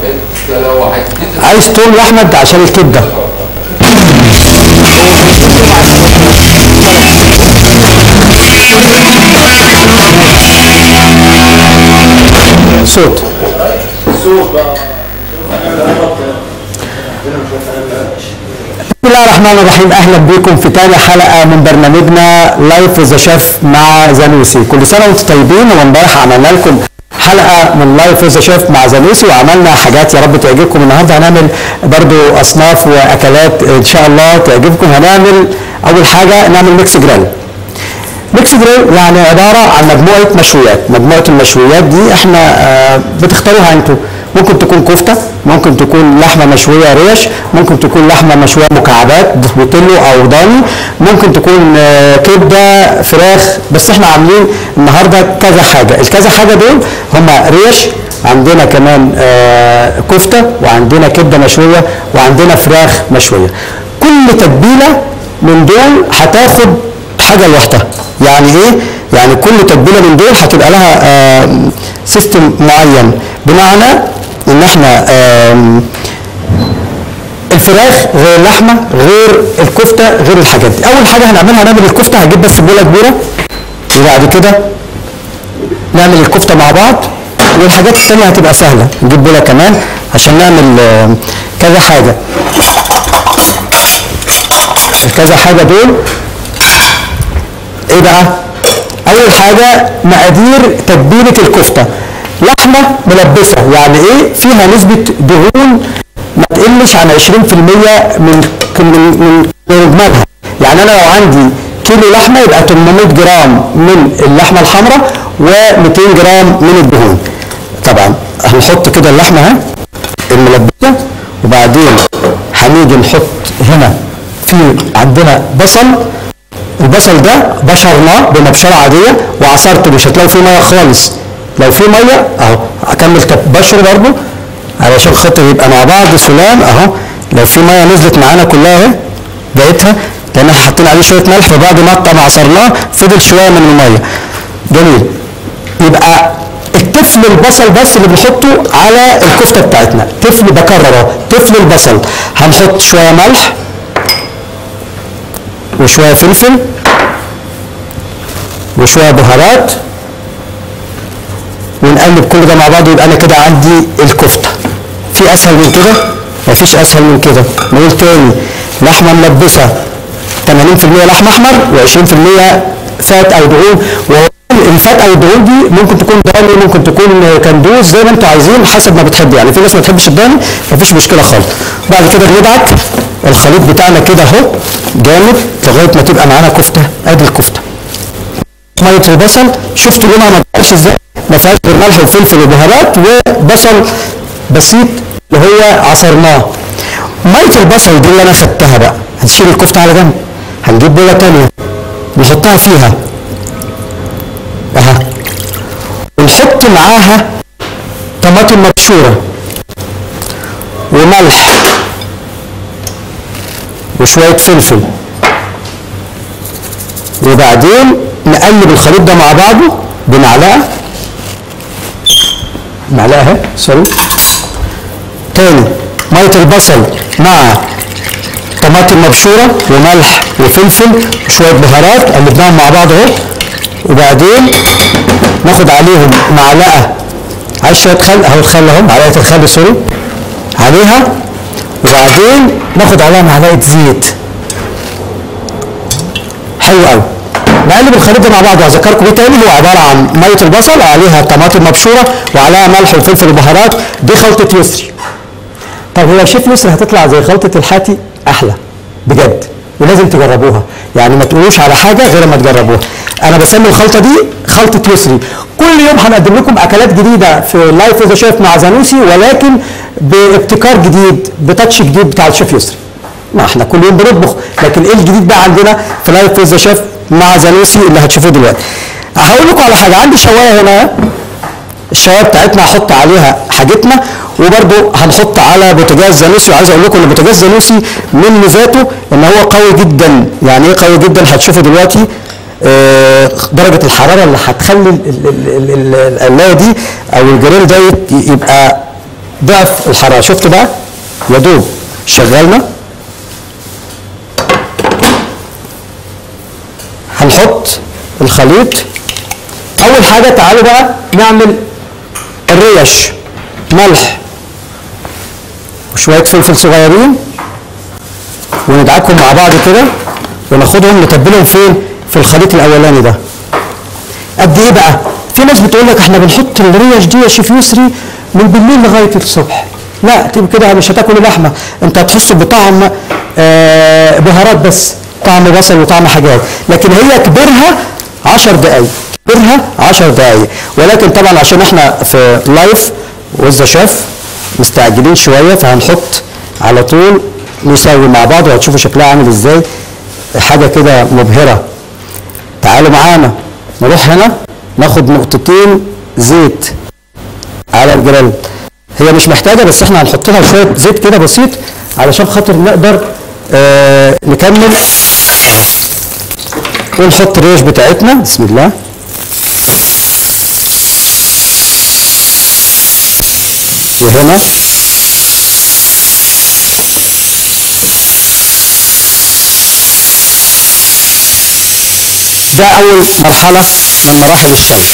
انت لو هتنزل عايز تقول يا احمد عشان الكبده. صوت بقى. بسم الله الرحمن الرحيم. اهلا بكم في تاني حلقه من برنامجنا لايف ذا شيف مع زانوسي. كل سنه وانتم طيبين. وامبارح عملنا لكم حلقه من لايف ذا شيف مع زانوسي وعملنا حاجات يا رب تعجبكم. النهارده هنعمل برضو اصناف واكلات ان شاء الله تعجبكم. هنعمل اول حاجه نعمل ميكس جريل. ميكس جريل يعني عباره عن مجموعه مشويات. مجموعه المشويات دي احنا بتختاروها انتوا. ممكن تكون كفته، ممكن تكون لحمه مشويه ريش، ممكن تكون لحمه مشويه مكعبات بوتيلو او ضاني، ممكن تكون كبده فراخ. بس احنا عاملين النهارده كذا حاجه. الكذا حاجه دول هما ريش، عندنا كمان كفته، وعندنا كبده مشويه، وعندنا فراخ مشويه. كل تتبيله من دول هتاخد حاجه لوحدها. يعني ايه؟ يعني كل تتبيله من دول هتبقى لها سيستم معين، بمعنى ان احنا الفراخ غير اللحمه غير الكفته غير الحاجات دي. اول حاجه هنعملها هنعمل الكفته. هنجيب بس بوله كبيره وبعد كده نعمل الكفته مع بعض، والحاجات الثانيه هتبقى سهله. نجيب بوله كمان عشان نعمل كذا حاجه. الكذا حاجه دول ايه بقى؟ اول حاجه مقادير تتبيله الكفته. لحمه ملبسه، يعني ايه؟ فيها نسبه دهون ما تقلش عن 20% من اجمالها. يعني انا لو عندي كيلو لحمه يبقى 800 جرام من اللحمه الحمراء و200 جرام من الدهون. طبعا هنحط كده اللحمه اهي الملبسه، وبعدين هنيجي نحط هنا في عندنا بصل. البصل ده بشرناه بمبشره عاديه وعصرته، مش هتلاقوا فيه ميه خالص. لو في ميه اهو هكمل بشر برضه علشان خاطر يبقى مع بعض سلام اهو. لو في ميه نزلت معانا كلها اهي بقيتها، لان احنا حاطين عليه شويه ملح، فبعد ما عصرناه فضل شويه من الميه. جميل. يبقى التفل البصل بس اللي بنحطه على الكفته بتاعتنا. تفل، بكرر، تفل البصل. هنحط شويه ملح وشويه فلفل وشويه بهارات ونقلب كل ده مع بعض. يبقى انا كده عندي الكفته. في اسهل من كده؟ مفيش اسهل من كده. نقول تاني: لحمه ملبسه 80% لحم احمر و20% فات او دهون. الفات او الدهون دي ممكن تكون ضاني، ممكن تكون كندوز، زي ما انتوا عايزين حسب ما بتحبوا. يعني في ناس ما بتحبش الضاني، مفيش مشكله خالص. بعد كده بندعك الخليط بتاعنا كده اهو جامد لغايه ما تبقى معانا كفته. ادي الكفته. ميه البصل شفتوا لونها ما اتغيرش ازاي؟ ما فيهاش غير ملح وفلفل وبهارات وبصل بسيط اللي هو عصرناه. ميه البصل دي اللي انا خدتها بقى هنشيل الكفته على جنب. هنجيب بوله ثانيه نحطها فيها اها، ونحط معاها طماطم مبشوره وملح وشويه فلفل، وبعدين نقلب الخليط ده مع بعضه بمعلقه اهي سوري. تاني ميه البصل مع طماطم مبشوره وملح وفلفل وشويه بهارات، قلبناهم مع بعض اهو. وبعدين ناخد عليهم معلقه، عايز شويه خل اهو، الخل اهو، معلقه الخل سوري عليها. وبعدين ناخد عليها معلقه زيت. حلو قوي. نقلب الخليط ده مع بعض. وهذكركم بيه تاني، هو عباره عن ميه البصل عليها طماطم مبشوره وعليها ملح وفلفل وبهارات. دي خلطه يسري. طب هي شيف يسري هتطلع زي خلطه الحاتي؟ احلى بجد، ولازم تجربوها. يعني ما تقولوش على حاجه غير ما تجربوها. انا بسمي الخلطه دي خلطه يسري. كل يوم هنقدم لكم اكلات جديده في لايف ذا شيف مع زانوسي، ولكن بابتكار جديد، بتاتش جديد بتاع الشيف يسري. ما احنا كل يوم بنطبخ، لكن ايه الجديد بقى عندنا في لايف ذا شيف مع زانوسي اللي هتشوفوه دلوقتي؟ هقول لكم على حاجه. عندي شوايه هنا، الشوايه بتاعتنا هحط عليها حاجتنا، وبرده هنحط على بوتاجاز زانوسي. وعايز اقول لكم ان بوتاجاز زانوسي من ميزاته ان هو قوي جدا. يعني ايه قوي جدا؟ هتشوفوا دلوقتي درجه الحراره اللي هتخلي القلايه دي او الجريل ده يبقى ضعف الحراره. شفت بقى يا دوب شغلنا. هنحط الخليط. اول حاجه تعالوا بقى نعمل الريش، ملح وشويه فلفل صغيرين وندعكهم مع بعض كده وناخدهم نتبلهم فين؟ في الخليط الاولاني ده. قد ايه بقى؟ في ناس بتقول لك احنا بنحط الريش دي يا شيف يسري من بالليل لغايه الصبح. لا تبقى كده مش هتاكل اللحمه، انت هتحس بطعم بهارات بس، طعم بصل وطعم حاجات، لكن هي كبرها 10 دقائق، كبرها 10 دقائق. ولكن طبعا عشان احنا في لايف وذ شيف مستعجلين شويه فهنحط على طول نسوي مع بعض وهتشوفوا شكلها عامل ازاي، حاجه كده مبهره. تعالوا معانا نروح هنا ناخد نقطتين زيت على الجريل. هي مش محتاجه بس احنا هنحط لها شويه زيت كده بسيط علشان خاطر نقدر نكمل ونحط الريش بتاعتنا. بسم الله. وهنا ده اول مرحله من مراحل الشوي.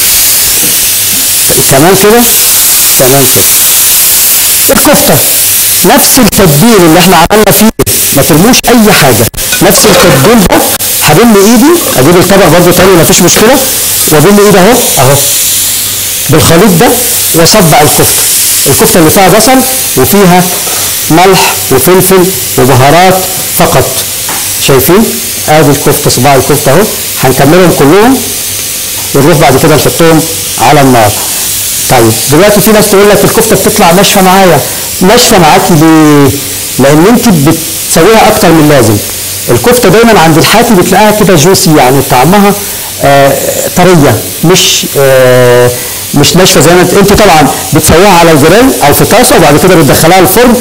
كمان كده كمان كده. الكفته نفس التتبيل اللي احنا عملنا فيه، ما ترموش اي حاجه، نفس التتبيل ده. هبل ايدي، اجيب الطبق برضه تاني مفيش مشكله، وابل ايدي اهو اهو بالخليط ده واصبع الكفته. الكفته اللي فيها بصل وفيها ملح وفلفل وبهارات فقط. شايفين؟ ادي الكفته، صباع الكفته اهو. هنكملهم كلهم ونروح بعد كده نحطهم على النار. طيب دلوقتي في ناس تقول لك الكفته بتطلع ناشفه معايا. ناشفه معاكي ليه؟ لان انت بتسويها اكتر من اللازم. الكفته دايما عند الحاتي بتلاقيها كده جوسي، يعني طعمها طريه، مش ناشفه زي ما انت طبعا بتسويها على الجريل او في طاسه وبعد كده بتدخلها الفرن.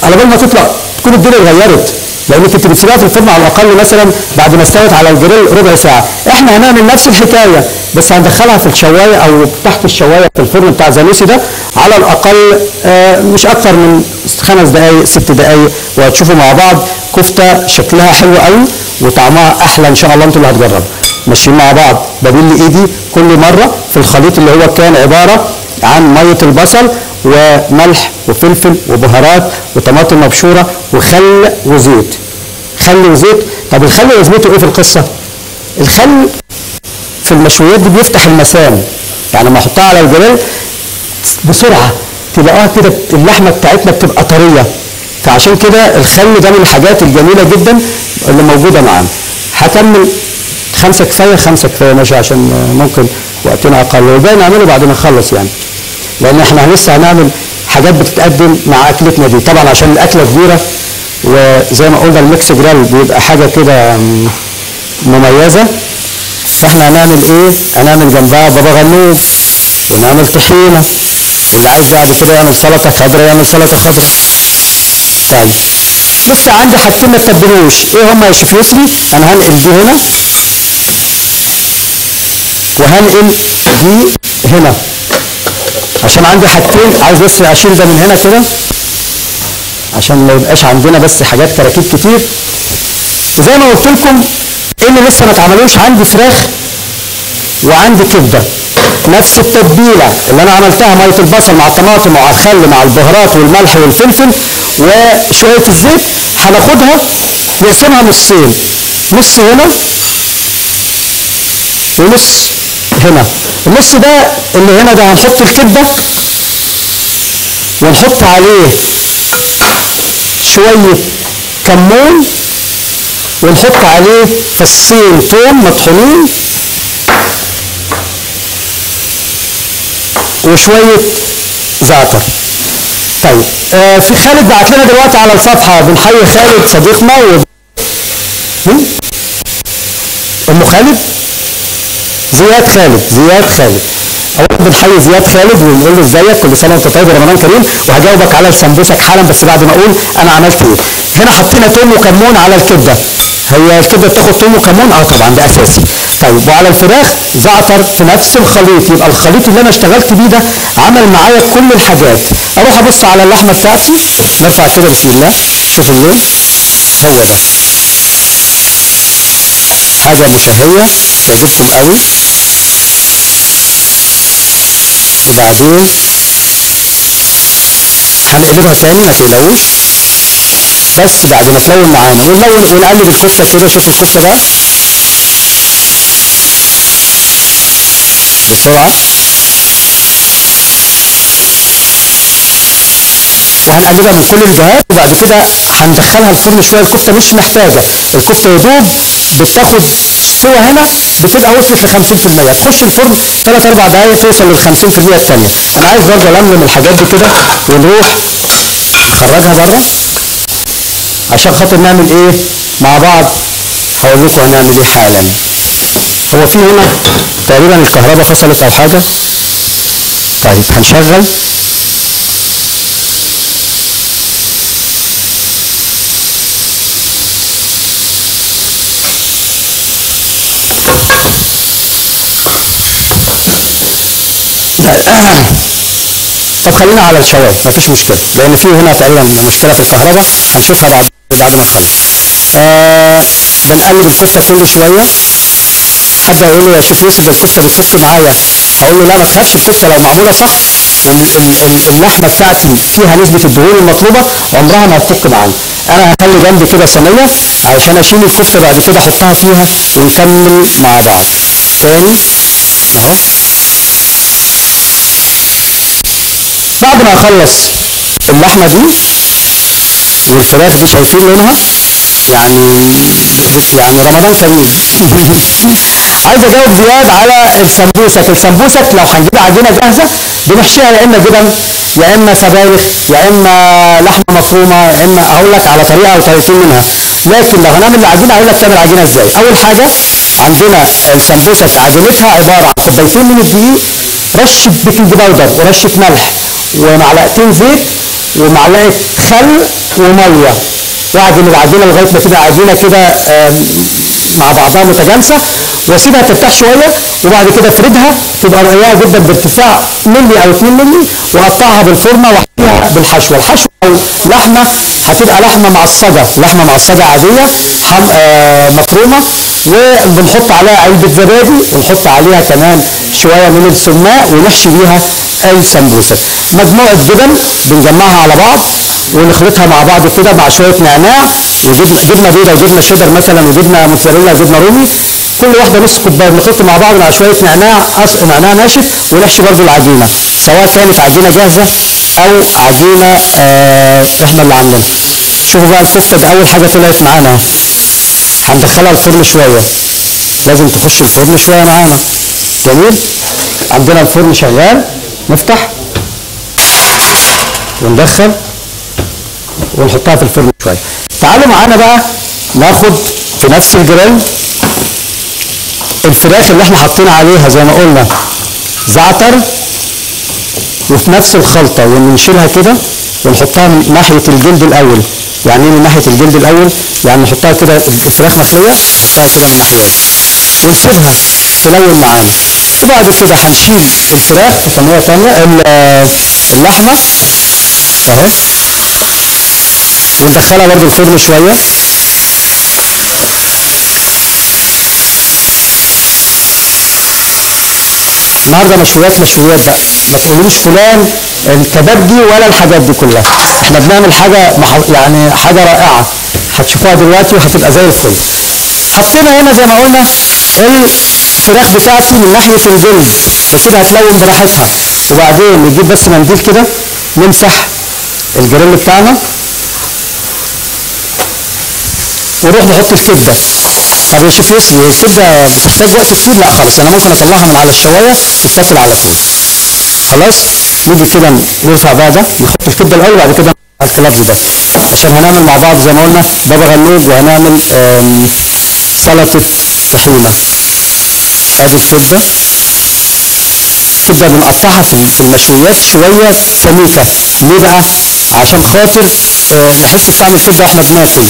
على بال ما تطلع تكون الدنيا اتغيرت، لانك انت بتسيبها في الفرن على الاقل مثلا بعد ما استوت على الجريل ربع ساعه. احنا هنعمل نفس الحكايه بس هندخلها في الشوايه او تحت الشوايه في الفرن بتاع زانوسي ده على الاقل مش اكتر من 5 دقائق 6 دقائق، وهتشوفوا مع بعض كفته شكلها حلو قوي وطعمها احلى ان شاء الله. انتوا اللي هتجربوا. ماشيين مع بعض. ببل ايدي كل مره في الخليط اللي هو كان عباره عن ميه البصل وملح وفلفل وبهارات وطماطم مبشوره وخل وزيت. خل وزيت. طب الخل لازمته ايه في القصه؟ الخل في المشويات دي بيفتح المسام، يعني لما احطها على الجريل بسرعه تلاقوها كده اللحمه بتاعتنا بتبقى طريه، فعشان كده الخل ده من الحاجات الجميله جدا اللي موجوده معانا. هكمل 5 كفايه، 5 كفايه ماشي عشان ممكن وقتنا اقل، والباقي نعمله بعد ما نخلص يعني، لان احنا لسه هنعمل حاجات بتتقدم مع اكلتنا دي. طبعا عشان الاكله كبيره وزي ما قلنا الميكس جريل بيبقى حاجه كده مميزه، فاحنا هنعمل ايه؟ هنعمل جنبها بابا غنوج ونعمل طحينه، واللي عايز بعد كده يعمل سلطه خضراء يعمل سلطه خضراء. طيب لسه عندي حاجتين ما تتبلوش، ايه هما يا شيف يسري؟ انا هنقل دي هنا وهنقل دي هنا عشان عندي حاجتين. عايز بس اشيل ده من هنا كده عشان ما يبقاش عندنا بس حاجات كراكيب كتير. وزي ما قلت لكم ايه اللي لسه ما اتعملوش، عندي فراخ وعندي كبده نفس التتبيله اللي انا عملتها، ميه البصل مع الطماطم مع الخل مع البهارات والملح والفلفل وشويه الزيت. هناخدها نقسمها نصين، نص هنا ونص هنا. النص ده اللي هنا ده هنحط الكبده ونحط عليه شويه كمون ونحط عليه فصين ثوم مطحونين وشويه زعتر. طيب في خالد بعت لنا دلوقتي على الصفحه، بنحيي خالد صديقنا ام خالد زياد خالد. اولا بنحيي زياد خالد ونقول له ازيك، كل سنه وانت طيب ورمضان كريم، وهجاوبك على السمبوسك حالا بس بعد ما اقول انا عملت ايه. هنا حطينا توم وكمون على الكبده. هي الكبده بتاخد توم وكمون؟ طبعا ده اساسي. طيب وعلى الفراخ زعتر في نفس الخليط، يبقى الخليط اللي انا اشتغلت بيه ده عمل معايا كل الحاجات. اروح ابص على اللحمه بتاعتي، نرفع كده بسم الله، شوف اللون هو ده، حاجه مشهيه تعجبكم قوي. وبعدين هنقلبها تاني ما تقلقوش، بس بعد ما تلون معانا ونقلب الكفته كده. شوفوا الكفته بقى بسرعه، وهنقلبها من كل الجهات. وبعد كده هندخلها الفرن شويه. الكفته مش محتاجه، الكفته يا دوب بتاخد سوا هنا بتبقى وصلت ل 50%، تخش الفرن 3 4 دقائق توصل لل 50% الثانيه. انا عايز برضه الملم الحاجات دي كده ونروح نخرجها بره عشان خاطر نعمل ايه مع بعض. هقول لكم هنعمل ايه حالا. هو في هنا تقريبا الكهرباء فصلت او حاجه. طيب هنشغل. طب خلينا على الشوايه مفيش مشكله، لان في هنا تقريبا مشكله في الكهرباء هنشوفها بعد ما نخلص. بنقلب الكفته كل شويه. حد هيقول له يا شيف يوسف ده الكفته بتفك معايا، هقول له لا ما تخافش، الكفته لو معموله صح اللحمه بتاعتي فيها نسبه الدهون المطلوبه عمرها ما هتفك معايا. انا هخلي جنبي كده صينيه علشان اشيل الكفته بعد كده احطها فيها ونكمل مع بعض تاني اهو. بعد ما اخلص اللحمه دي والفراخ دي، شايفين لونها يعني رمضان كريم. عايز اجاوب زياد على السمبوسك. السمبوسك لو هنجيب عجينه جاهزه بنحشيها يا اما جبن يا اما سبانخ يا اما لحمه مفرومه يا اما، هقول لك على طريقه او طريقتين منها. لكن لو هنعمل العجينه هقول لك تعمل عجينه ازاي. اول حاجه عندنا السمبوسك عجينتها عباره عن كوبايتين من الدقيق، رشه بيكنج باودر ورشه ملح ومعلقتين زيت ومعلقه خل وميه، واعجن العجينه لغايه ما تبقى عجينه كده مع بعضها متجانسه، واسيبها ترتاح شويه. وبعد كده افردها تبقى رقيقه جدا بارتفاع ملي او 2 ملي، واقطعها بالفرمه واحشيها بالحشوه. الحشوه او لحمه هتبقى لحمه معصجه عاديه مفرومه، وبنحط عليها علبه زبادي ونحط عليها كمان شويه من السماق ونحشي بيها السمبوسك. مجموعه جبن بنجمعها على بعض ونخلطها مع بعض كده مع شويه نعناع وجبنه بيضاء وجبنه شيدر مثلا وجبنه موتزاريلا وجبنه رومي، كل واحده نص كوبايه بنحط مع بعض مع شويه نعناع ناشف، ونحشي برضو العجينه سواء كانت عجينه جاهزه او عجينه احنا اللي عاملينها. شوفوا بقى الكفته دي اول حاجه طلعت معانا، هندخلها الفرن شويه، لازم تخش الفرن شويه معانا. جميل. عندنا الفرن شغال، نفتح وندخل ونحطها في الفرن شويه. تعالوا معانا بقى ناخد في نفس الجريل الفراخ اللي احنا حاطين عليها زي ما قلنا زعتر، وفي نفس الخلطه ونشيلها كده ونحطها من ناحيه الجلد الاول. يعني ايه من ناحيه الجلد الاول؟ يعني نحطها كده الفراخ مخليه نحطها كده من الناحيه دي ونسيبها تلون معانا. وبعد كده هنشيل الفراخ في صينيه ثانيه اللحمه اهو، وندخلها برضه الفرن شويه. النهارده مشويات بقى، ما تقولوش فلان الكبابجي ولا الحاجات دي كلها، احنا بنعمل حاجه يعني حاجه رائعه هتشوفوها دلوقتي وهتبقى زي الفل. حطينا هنا زي ما قلنا الفراخ بتاعتي من ناحيه الجلد، بسيبها تلون براحتها، وبعدين نجيب بس منديل كده نمسح الجريل بتاعنا ونروح نحط الكبده. طب يا شيف يوسف الكبده بتحتاج وقت كتير؟ لا خالص، انا ممكن اطلعها من على الشوايه تتاكل على طول. خلاص نيجي كده نرفع بقى ده، نحط الكبده الاول وبعد كده على الكلابز ده، عشان هنعمل مع بعض زي ما قلنا بابا غنوج وهنعمل سلطه طحينه. ادي الكبده. الكبده بنقطعها في المشويات شويه سميكه، ليه بقى؟ عشان خاطر نحس بطعم الكبده واحنا بناكل.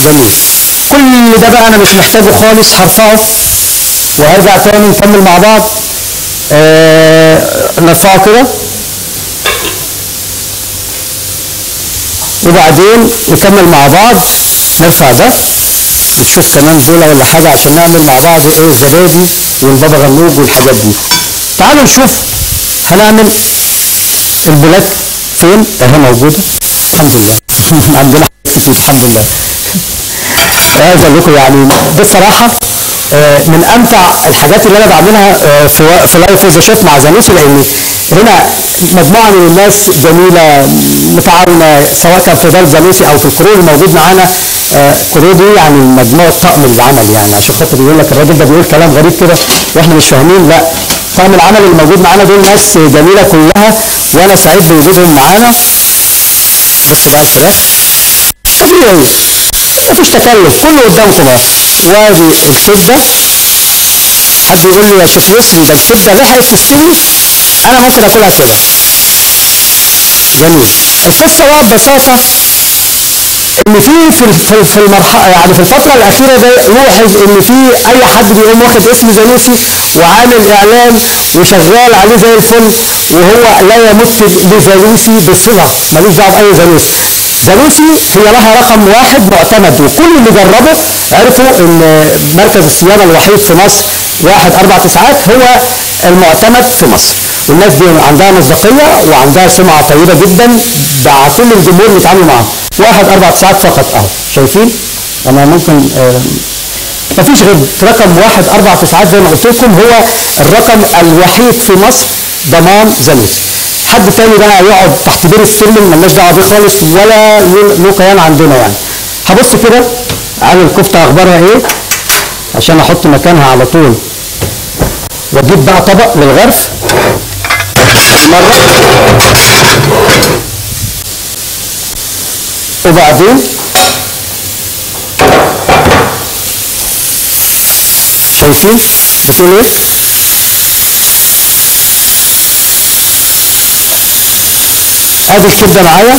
جميل. كل ده بقى انا مش محتاجه خالص، هرفعه وهرجع تاني نكمل مع بعض. نرفعه كده وبعدين نكمل مع بعض. نرفع ده نشوف كمان دول ولا حاجه عشان نعمل مع بعض ايه الزبادي والبابا غنوج والحاجات دي. تعالوا نشوف هنعمل البولات فين. اهي موجوده الحمد لله. عندنا كتير الحمد لله. عايز اقول لكم يعني دي الصراحه من امتع الحاجات اللي انا بعملها في لايف وذ شيف مع زانوسي، لان هنا مجموعه من الناس جميله متعاونه سواء كان في دار زانوسي او في الكرو الموجود معانا. كرو دي يعني مجموعه طقم العمل، يعني عشان خاطر يقول لك الراجل ده بيقول كلام غريب كده واحنا مش فاهمين، لا طقم العمل اللي موجود معانا دول ناس جميله كلها وانا سعيد بوجودهم معانا. بصوا بقى الفراخ طبيعي مفيش تكلف، كله قدامكم اهو. وادي الكبده. حد يقول لي يا شيخ يسري ده الكبده لحقت تستوي؟ انا ممكن اكلها كده. جميل. القصه بقى ببساطه ان في المرحله يعني في الفتره الاخيره ده لاحظ ان في اي حد بيقوم واخد اسم زانوسي وعامل اعلان وشغال عليه زي الفل، وهو لا يمت لزانوسي بصله، ملوش دعوه باي زانوسي. زانوسي هي لها رقم واحد معتمد، وكل اللي جربه عرفوا ان مركز الصيانه الوحيد في مصر 149 هو المعتمد في مصر، والناس دي عندها مصداقيه وعندها سمعه طيبه جدا مع كل الجمهور اللي بيتعاملوا معاهم. 149 فقط اهو شايفين؟ انا ممكن مفيش غير رقم 149 زي ما قلت لكم هو الرقم الوحيد في مصر ضمان زانوسي. حد تاني بقى يقعد تحت بير السلم مالناش دعوه بيه خالص ولا له كيان عندنا يعني. هبص كده على الكفته اخبارها ايه عشان احط مكانها على طول، واجيب بقى طبق للغرف مره، وبعدين شايفين بتقول ايه؟ ادي الكبده معايا.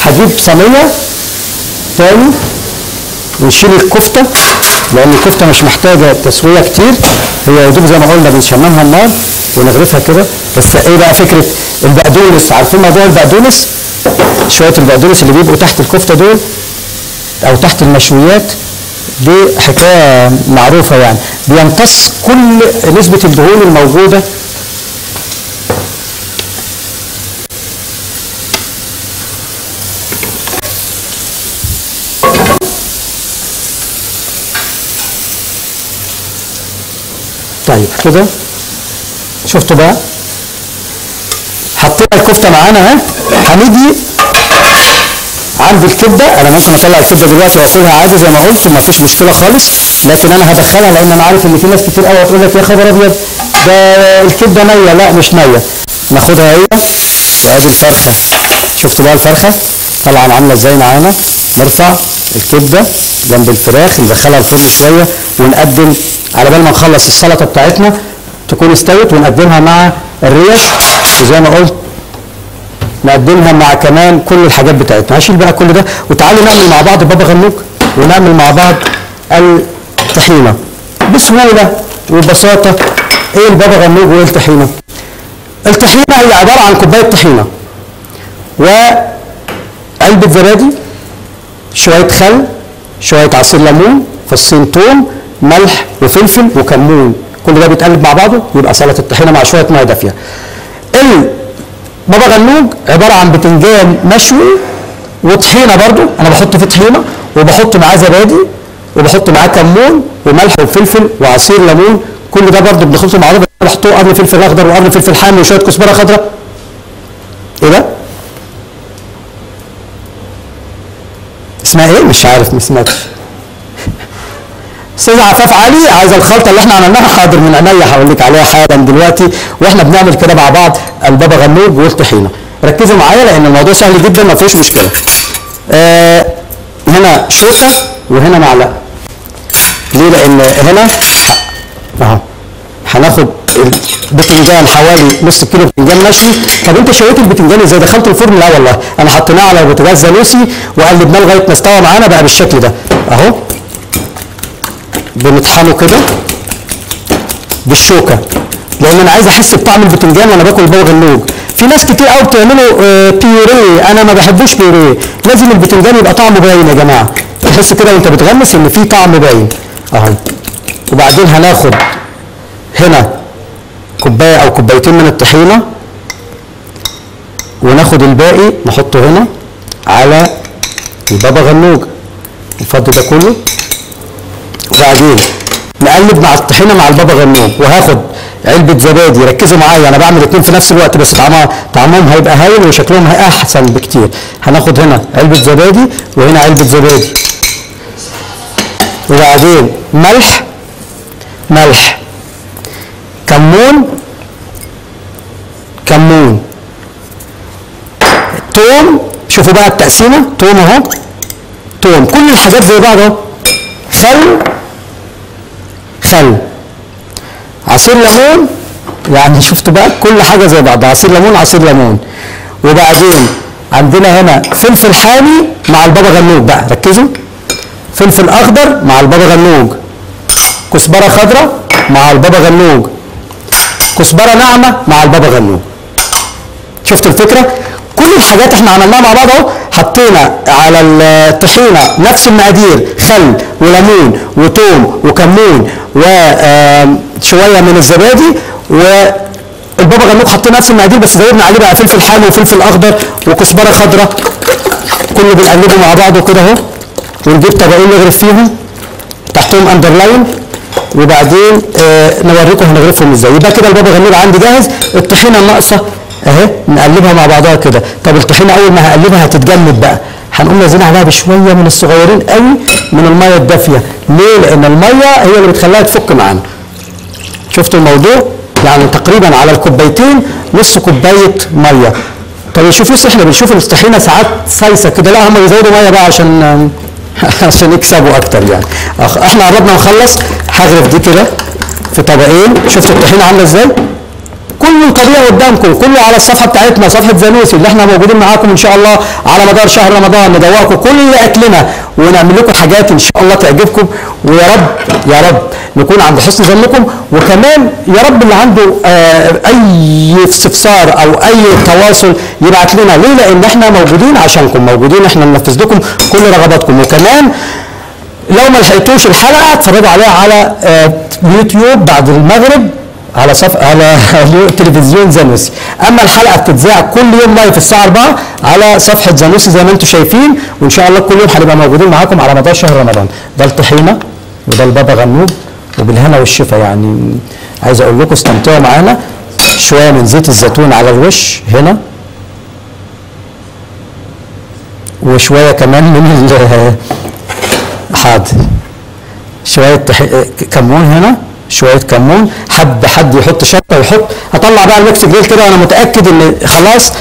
هجيب صينيه تاني ونشيل الكفته لان الكفته مش محتاجه تسويه كتير، هي يا دوب زي ما قلنا بنشممها النار ونغرفها كده. بس ايه بقى فكره البقدونس؟ عارفين موضوع البقدونس؟ شويه البقدونس اللي بيبقوا تحت الكفته دول او تحت المشويات دي حكايه معروفه، يعني بيمتص كل نسبه الدهون الموجوده طيب كده. شفتوا بقى حطينا الكفته معانا اهي. هنيجي عند الكبده. انا ممكن اطلع الكبده دلوقتي واكلها عادي زي ما قلت ما فيش مشكله خالص، لكن انا هدخلها لان انا عارف ان في ناس كتير قوي هتقول لك يا خبر ابيض ده الكبده نيه. لا مش نيه، ناخدها هي. وادي الفرخه، شفتوا بقى الفرخه طبعا عامله ازاي معانا. نرفع الكبده جنب الفراخ ندخلها الفرن شويه ونقدم على بال ما نخلص السلطه بتاعتنا تكون استوت، ونقدمها مع الريش وزي ما قلت نقدمها مع كمان كل الحاجات بتاعتنا. هشيل بقى كل ده وتعالوا نعمل مع بعض بابا غنوج ونعمل مع بعض الطحينه بسهوله وببساطه. ايه البابا غنوج وايه الطحينه؟ الطحينه هي عباره عن كوبايه طحينه وعلبه زبادي، شويه خل، شويه عصير ليمون، فصين ثوم، ملح وفلفل وكمون، كل ده بيتقلب مع بعضه يبقى سلطه الطحينه مع شويه ميه دافيه. بابا غنوج عباره عن بتنجان مشوي وطحينه، برضو انا بحط فيه طحينه وبحط معاه زبادي وبحط معاه كمون وملح وفلفل وعصير ليمون، كل ده برضو بنخلطه مع بعض. بحطه قرن فلفل اخضر وقرن فلفل حامي وشويه كزبره خضراء. ايه ده؟ اسمها ايه؟ مش عارف، ما سمعتش. استاذ عفاف علي عايزه الخلطه اللي احنا عملناها. حاضر من عينيا هقول لك عليها حالا دلوقتي واحنا بنعمل كده مع بعض البابا غنوج والطحينه. ركزوا معايا لان الموضوع سهل جدا ما فيهوش مشكله. هنا شوكه وهنا معلقه. ليه؟ لان هنا اهو هناخد البتنجان حوالي نص كيلو بتنجان مشوي. طب انت شويت البتنجان ازاي؟ دخلته الفرن؟ لا والله انا حطيناه على بوتاجاز زانوسي وقلبناه لغايه ما استوى معانا بقى بالشكل ده اهو. بنطحنه كده بالشوكه، لان انا عايز احس بطعم البتنجان وانا باكل البابا غنوج. في ناس كتير قوي بتعمله بيوريه، انا ما بحبوش بيوريه، لازم البتنجان يبقى طعمه باين يا جماعه، تحس كده وانت بتغمس ان في طعم باين اهو. وبعدين هناخد هنا كوبايه او كوبايتين من الطحينه، وناخد الباقي نحطه هنا على البابا غنوج، نفضي ده كله، وبعدين نقلب مع الطحينه مع البابا غنوج. وهاخد علبه زبادي، ركزوا معايا انا بعمل اتنين في نفس الوقت بس طعمهم هيبقى هايل وشكلهم احسن بكتير. هناخد هنا علبه زبادي وهنا علبه زبادي، وبعدين ملح، كمون، توم. شوفوا بقى التقسيمه، توم اهو، توم، كل الحاجات زي بعض اهو، خل، عصير ليمون، يعني شفتوا بقى كل حاجه زي بعض، عصير ليمون. وبعدين عندنا هنا فلفل حامي مع البابا غنوج بقى، ركزوا، فلفل اخضر مع البابا غنوج، كزبره خضراء مع البابا غنوج، كزبره ناعمه مع البابا غنوج. شفتوا الفكره؟ كل الحاجات احنا عملناها مع بعض اهو، حطينا على الطحينه نفس المقادير، خل وليمون وتوم وكمون وشويه من الزبادي، والبابا غنوج حطينا نفس المقادير بس زودنا عليه بقى فلفل حامي وفلفل اخضر وكزبره خضراء، كله بنقلبه مع بعضه كده اهو، ونجيب طبقين نغرف فيهم تحتهم اندرلاين، وبعدين نوريكم هنغرفهم ازاي. يبقى كده البابا غنوج عندي جاهز. الطحينه الناقصه اهي نقلبها مع بعضها كده. طب الطحينه اول ما هقلبها هتتجمد بقى، هنقوم نازلين عليها بشويه من الصغيرين قوي من الميه الدافيه. ليه؟ لان الميه هي اللي بتخليها تفك معانا. شفتوا الموضوع؟ يعني تقريبا على الكوبايتين نص كوبايه ميه. طب شوفوا احنا بنشوف الطحينه ساعات سايسه كده، لا هم يزودوا ميه بقى عشان يكسبوا اكتر يعني. احنا قربنا نخلص، هغرف دي كده في طبقين. شفتوا الطحينه عامله ازاي؟ كله طبيعي قدامكم، كله على الصفحه بتاعتنا، صفحه زانوسي اللي احنا موجودين معاكم ان شاء الله على مدار شهر رمضان، ندوقكم كل اكلنا ونعمل لكم حاجات ان شاء الله تعجبكم، ويا رب نكون عند حسن ظنكم. وكمان يا رب اللي عنده اي استفسار او اي تواصل يبعت لنا. ليه؟ لان احنا موجودين عشانكم، موجودين احنا ننفذ لكم كل رغباتكم. وكمان لو ما لحقتوش الحلقه اتفرجوا عليها على يوتيوب بعد المغرب على على تلفزيون زانوسي. اما الحلقه بتتذاع كل يوم لايف الساعه 4 على صفحه زانوسي زي ما انتم شايفين، وان شاء الله كل يوم هنبقى موجودين معاكم على مدار شهر رمضان. ده الطحينه وده البابا غنوج، وبالهنا والشفا. يعني عايز اقول لكم استمتعوا معانا. شويه من زيت الزيتون على الوش هنا، وشويه كمان من حاضر شويه كمون هنا، شويه كمون. حد يحط شطه يحط. هطلع بقى الميكس جريل كده وانا متاكد ان خلاص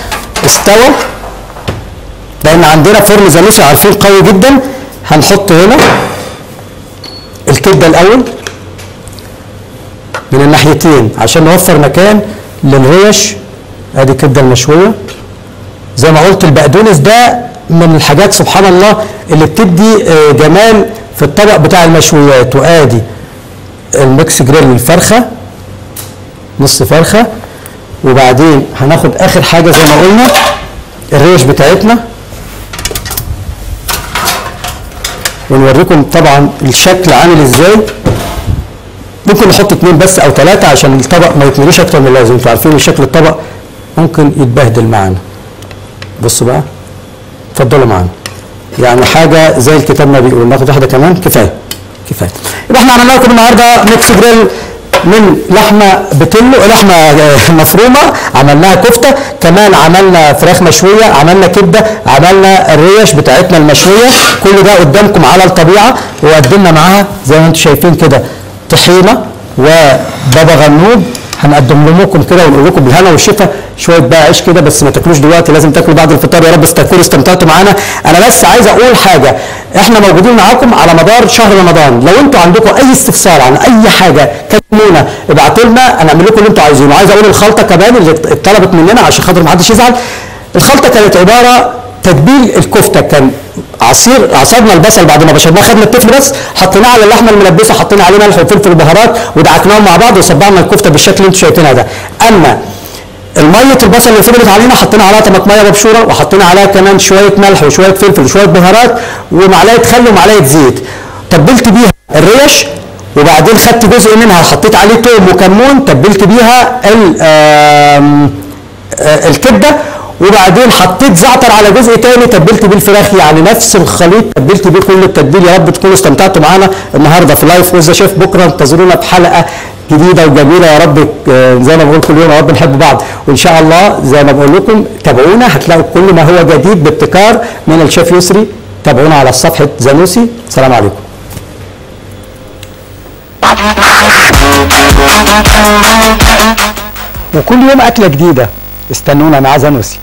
استوى، لان عندنا فرن زانوسي عارفين قوي جدا. هنحط هنا الكبده الاول من الناحيتين عشان نوفر مكان للريش. ادي الكبده المشويه زي ما قلت. البقدونس ده من الحاجات سبحان الله اللي بتدي جمال في الطبق بتاع المشويات. وادي الميكس جريل الفرخه، نص فرخه. وبعدين هناخد اخر حاجه زي ما قلنا الريش بتاعتنا، ونوريكم طبعا الشكل عامل ازاي. ممكن نحط 2 بس او 3 عشان الطبق ما يتمليش اكتر من اللازم. انتوا عارفين شكل الطبق ممكن يتبهدل معانا. بصوا بقى، اتفضلوا معانا. يعني حاجه زي الكتاب ما بيقول. ناخد واحده كمان، كفايه. يبقى احنا عملنا لكم النهارده ميكس جريل من لحمه بتلو، لحمه مفرومه، عملناها كفته، كمان عملنا فراخ مشويه، عملنا كبده، عملنا الريش بتاعتنا المشويه. كل ده قدامكم على الطبيعه، وقدمنا معاها زي ما انتم شايفين كده طحينه وبابا غنوج. هنقدم لكم كده ونقول لكم بالهنا والشفا. شويه بقى عيش كده، بس ما تاكلوش دلوقتي، لازم تاكلوا بعد الفطار. يا رب تكونوا استمتعتوا معانا. انا بس عايز اقول حاجه، احنا موجودين معاكم على مدار شهر رمضان. لو انتوا عندكم اي استفسار عن اي حاجه كلمونا، ابعتوا لنا، هنعمل لكم اللي انتوا عايزينه. عايز اقول الخلطه كمان اللي اتطلبت مننا عشان خاطر ما حدش يزعل. الخلطه كانت عباره تتبيل الكفته كان عصرنا البصل بعد ما بشرناه، خدنا التفل بس حطيناه على اللحمه الملبسه، حطينا عليه ملح وفلفل وبهارات ودعكناهم مع بعض وصبعنا الكفته بالشكل اللي انتم شايفينها ده. اما الميه البصل اللي فضلت علينا حطينا عليها طماطميه مبشوره، وحطينا عليها كمان شويه ملح وشويه فلفل وشويه بهارات ومعلقه خل ومعلقه زيت، تبلت بيها الريش، وبعدين خدت جزء منها حطيت عليه توم وكمون، تبلت بيها الكبده، وبعدين حطيت زعتر على جزء تاني تبلت بيه الفراخ، يعني نفس الخليط تبلت بيه كل التتبيل. يا رب تكونوا استمتعتوا معانا النهارده في لايف وذ شيف. بكره انتظرونا بحلقه جديده وجميله يا رب. زي ما بقول كل يوم يا رب نحب بعض، وان شاء الله زي ما بقول لكم تابعونا، هتلاقوا كل ما هو جديد بابتكار من الشيف يسري. تابعونا على صفحه زانوسي. السلام عليكم. وكل يوم اكله جديده، استنونا مع زانوسي.